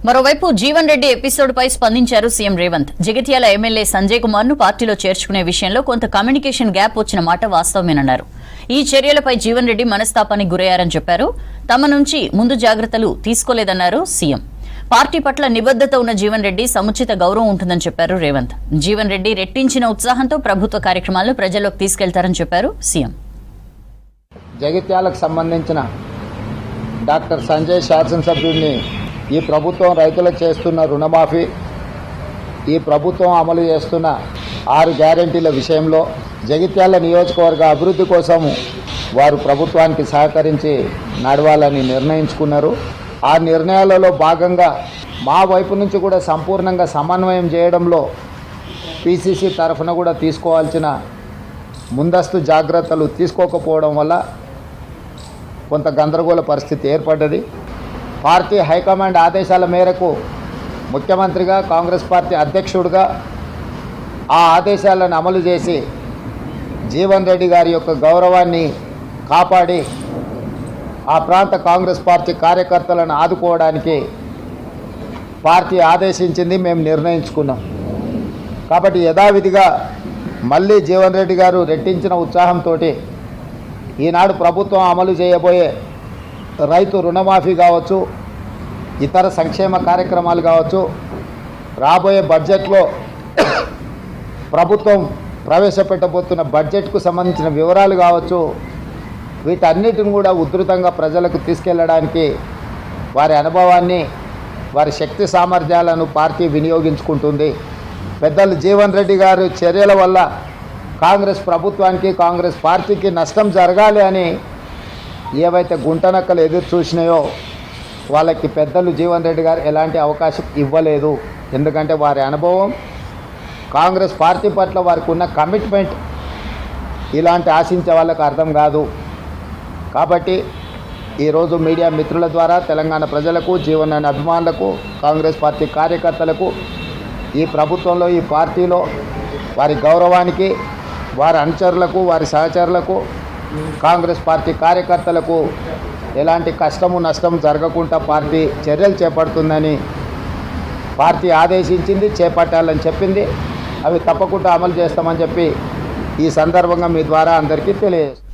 మరోవైపు జీవన్ రెడ్డి ఎపిసోడ్ పై స్పందించారు CM Revanth. Jagtial MLA Sanjay Kumar ను పార్టీలో చేర్చుకునే విషయంలో కొంత కమ్యూనికేషన్ గ్యాప్ వచ్చిన మాట వాస్తవమేనన్నారు. ఈ చర్యలపై జీవన్ రెడ్డి మనస్తాపానికి గురయ్యారని చెప్పారు. తమ నుంచి ముందు జాగ్రత్తలు తీసుకోలేదన్నారు సీఎం. పార్టీ పట్ల నిబద్ధత ఉన్న జీవన్ రెడ్డి సముచిత గౌరవం ఉంటుందని చెప్పారు రేవంత్. జీవన్ రెడ్డి రెట్టించిన ఉత్సాహంతో ప్రభుత్వ కార్యక్రమాలను ప్రజల్లోకి తీసుకెళ్తారని చెప్పారు సీఎం. జగిత్యాలకు సంబంధించిన డాక్టర్ సంజయ్ శాసనసభ్యుడిని ఈ ప్రభుత్వం రైతులకు చేస్తున్న రుణమాఫీ, ఈ ప్రభుత్వం అమలు చేస్తున్న 6 గ్యారెంటీల విషయంలో జగిత్యాల నియోజకవర్గ అభివృద్ధి కోసం వారు ప్రభుత్వానికి సహకరించి నడవాలని నిర్ణయించుకున్నారు. ఆ నిర్ణయాలలో భాగంగా మా వైపు నుంచి కూడా సంపూర్ణంగా సమన్వయం చేయడంలో పిసిసి తరఫున కూడా తీసుకోవాల్సిన ముందస్తు జాగ్రత్తలు తీసుకోకపోవడం వల్ల కొంత గందరగోళ పరిస్థితి ఏర్పడ్డది. పార్టీ హైకమాండ్ ఆదేశాల మేరకు ముఖ్యమంత్రిగా, కాంగ్రెస్ పార్టీ అధ్యక్షుడిగా ఆ ఆదేశాలను అమలు చేసి జీవన్ రెడ్డి గారి యొక్క గౌరవాన్ని కాపాడి ఆ ప్రాంత కాంగ్రెస్ పార్టీ కార్యకర్తలను ఆదుకోవడానికి పార్టీ ఆదేశించింది, మేము నిర్ణయించుకున్నాం. కాబట్టి యథావిధిగా మళ్ళీ జీవన్ రెడ్డి గారు రెట్టించిన ఉత్సాహంతో ఈనాడు ప్రభుత్వం అమలు చేయబోయే రైతు రుణమాఫీ కావచ్చు, ఇతర సంక్షేమ కార్యక్రమాలు కావచ్చు, రాబోయే బడ్జెట్లో ప్రభుత్వం ప్రవేశపెట్టబోతున్న బడ్జెట్కు సంబంధించిన వివరాలు కావచ్చు, వీటన్నిటిని కూడా ఉధృతంగా ప్రజలకు తీసుకెళ్లడానికి వారి అనుభవాన్ని, వారి శక్తి సామర్థ్యాలను పార్టీ వినియోగించుకుంటుంది. పెద్దలు జీవన్ రెడ్డి గారి చర్యల వల్ల కాంగ్రెస్ ప్రభుత్వానికి, కాంగ్రెస్ పార్టీకి నష్టం జరగాలి అని ఏవైతే గుంటనక్కలు ఎదురు చూసినాయో వాళ్ళకి పెద్దలు జీవన్ రెడ్డి గారు ఎలాంటి అవకాశం ఇవ్వలేదు. ఎందుకంటే వారి అనుభవం, కాంగ్రెస్ పార్టీ పట్ల వారికి ఉన్న కమిట్మెంట్ ఇలాంటి ఆశించే వాళ్ళకు అర్థం కాదు. కాబట్టి ఈరోజు మీడియా మిత్రుల ద్వారా తెలంగాణ ప్రజలకు, జీవన్ రెడ్డి అభిమానులకు, కాంగ్రెస్ పార్టీ కార్యకర్తలకు, ఈ ప్రభుత్వంలో, ఈ పార్టీలో వారి గౌరవానికి, వారి అనుచరులకు, వారి సహచరులకు, కాంగ్రెస్ పార్టీ కార్యకర్తలకు ఎలాంటి కష్టము నష్టం జరగకుండా పార్టీ చర్యలు చేపడుతుందని పార్టీ ఆదేశించింది, చేపట్టాలని చెప్పింది. అవి తప్పకుండా అమలు చేస్తామని చెప్పి ఈ సందర్భంగా మీ ద్వారా అందరికీ తెలియజేస్తాం.